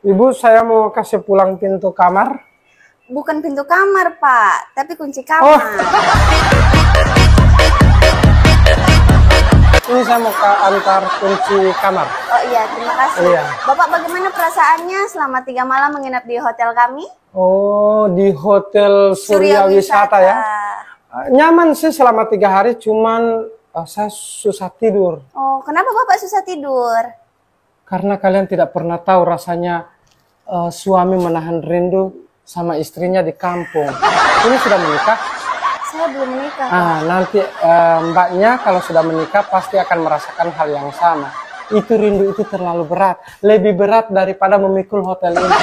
Ibu, saya mau kasih pulang pintu kamar. Bukan pintu kamar, Pak, tapi kunci kamar. Ini saya mau antar kunci kamar. Oh iya, terima kasih. Iya. Bapak bagaimana perasaannya selama 3 malam menginap di hotel kami? Oh, di Hotel Surya Wisata ya. Nyaman sih selama 3 hari, cuman saya susah tidur. Oh, kenapa Bapak susah tidur? Karena kalian tidak pernah tahu rasanya suami menahan rindu sama istrinya di kampung. Ini sudah menikah? Saya belum menikah. Nanti mbaknya kalau sudah menikah pasti akan merasakan hal yang sama. Itu rindu itu terlalu berat, lebih berat daripada memikul hotel ini.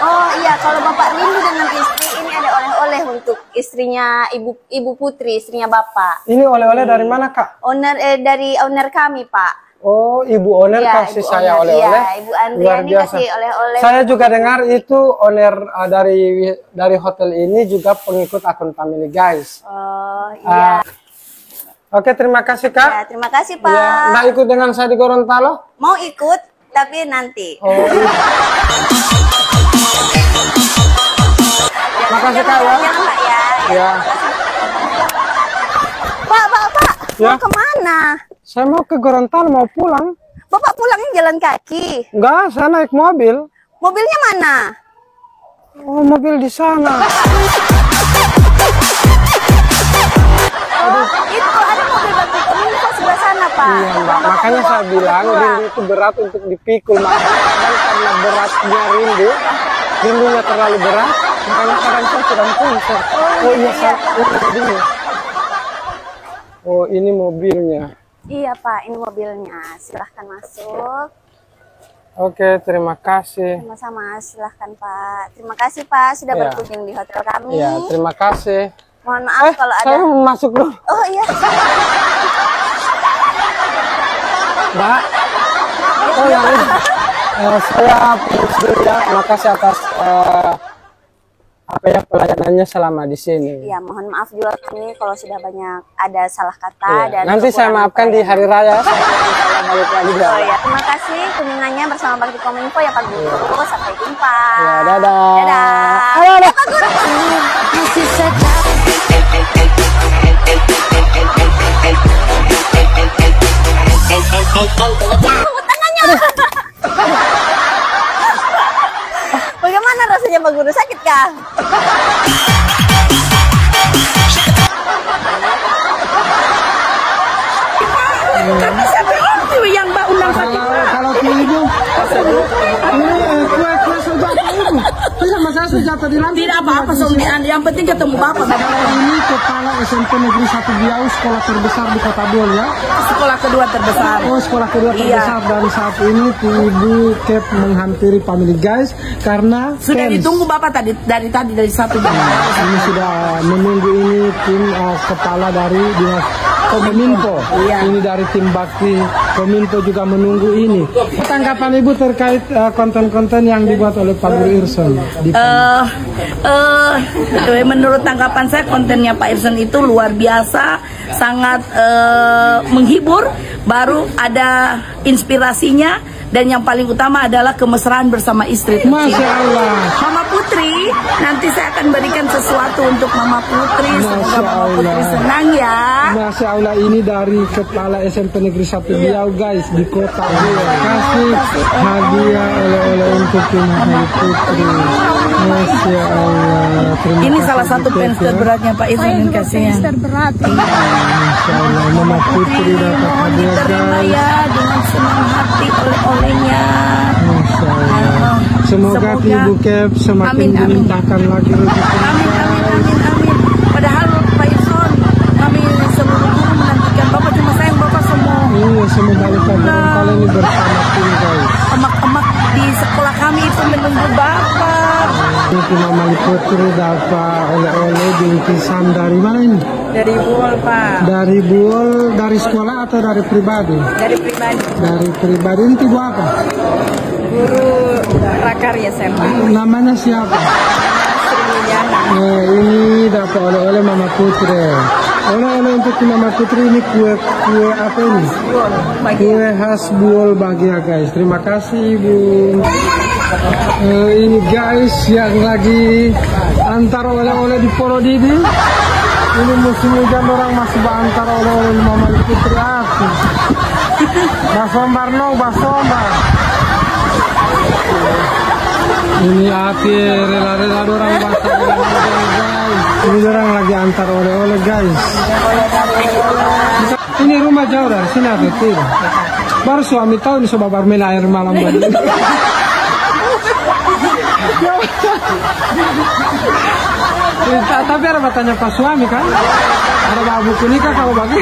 Oh iya, kalau Bapak rindu dengan istri, ini ada oleh-oleh untuk istrinya Ibu Putri, istrinya Bapak. Ini oleh-oleh dari mana, Kak? Dari owner kami, Pak. Oh, Ibu owner Ya, kasih Ibu saya owner. oleh-oleh. Iya, Ibu Andriani kasih oleh-oleh. Saya juga dengar itu owner dari hotel ini juga pengikut akun Family Guys. Oh, iya. Oke, terima kasih, Kak. Ya, terima kasih, Pak. Ya, nggak ikut dengan saya di Gorontalo? Mau ikut, tapi nanti. Oh, iya. Makasih, Kak, ya. Jangan, Pak, ya. Ya. Pak. Ya. Mau kemana? Saya mau ke Gorontalo, mau pulang. Bapak pulangnya jalan kaki. Enggak, saya naik mobil. Mobilnya mana? Oh, mobil di sana. Itu ada mobil bagi kominfo sebelah sana, Pak. Iya, Mbak. Makanya saya bilang rindu itu berat untuk dipikul. Makanya karena beratnya rindunya terlalu berat, makanya kadang saya sedang pingsan. Oh iya, ini. Oh, ini mobilnya. Iya, Pak. Ini mobilnya. Silahkan masuk. Oke, terima kasih. Sama-sama, silahkan, Pak. Terima kasih, Pak, sudah berkunjung di hotel kami. Iya, terima kasih. Mohon maaf kalau ada... Saya mau masuk dulu. Oh, iya. Mbak. Oh, ya udah. Saya ya, makasih atas pelayanannya selama di sini. Iya, mohon maaf juga kami kalau sudah banyak ada salah kata dan nanti saya maafkan di hari raya. Balik lagi Oh ya, terima kasih kunjungannya bersama Bakti Kominfo ya Pak Guru. Sampai jumpa. Ya, dadah. Dadah. Halo, Pak Guru. Kasih saja. Tangannya. Bagaimana rasanya Pak Guru? Sakit kah? Karena siapa yang Mbak undang sakit? Kalau ke ibu, ini kue sejata ibu. Itu sama saya sejata di lantai. Tidak apa-apa, yang penting ketemu Bapak. Ini kepala SMP Negeri 1 Biau, sekolah terbesar di Kota Bol ya. Sekolah kedua terbesar. Oh, sekolah kedua terbesar. Dan saat ini ibu Kep menghampiri Family Guys karena Sudah ditunggu Bapak dari 1 jam. Ini sudah menunggu ini tim kepala dari dinas Kominfo. Ini dari tim Bakti Kominfo juga menunggu ini. Tanggapan ibu terkait konten-konten yang dibuat oleh Pak Guru Irson? Menurut tanggapan saya kontennya Pak Irson itu luar biasa, sangat menghibur. Baru ada inspirasinya dan yang paling utama adalah kemesraan bersama istri. Masya Allah. Mama Putri, nanti saya akan berikan sesuatu untuk Mama Putri. Semoga Mama Putri senang ya. Masya Allah, ini dari Kepala SMP Negeri 1 Biau guys di Kota Bol. Kasih hadiah oleh-oleh untuk Mama Putri. Masya Allah. Terima Ini kasih salah satu fans terberatnya Pak Irson yang kasihnya. Masya Allah, Mama Putri dapat hadiah Terima guys. ya dengan senang hati oleh-olehnya. Masya Allah. Semoga Ibu Kep semakin dilimpahkan lagi rezeki. Amin. Padahal Pak Irson, kami seluruh guru menantikan Bapak, cuma sayang Bapak semua Iya, semua balik ke Gorontalo ini bersama tim guys. emak-emak di sekolah kami itu menunggu Bapak. Ini Mama Putri dapat oleh-oleh bingkisan dari mana ini? Dari Buol Pak. Dari Buol, dari sekolah atau dari pribadi? Dari pribadi. Dari pribadi. Ini ibu apa? Guru Prakarya SMA. Namanya siapa? Sri Mulyana. Ini dapat oleh-oleh Mama Putri. Oleh-oleh untuk Mama Putri ini kue apa ini? Kue khas Buol Bagia guys. Terima kasih Ibu. Ini guys yang lagi antar oleh-oleh di Polodidi. Ini musim hujan orang masih antar oleh-oleh Mama Putri aku. Basombar no, basombar. Ini akhir rela-rela orang basah guys. Ini orang lagi antar oleh-oleh guys. Ini rumah jauh dari sini atau tidak? Baru suami tahu ini sobat barmel air malam tadi. Tapi ada bertanya pas suami kan? Ada bawa buku nikah kalau bagi.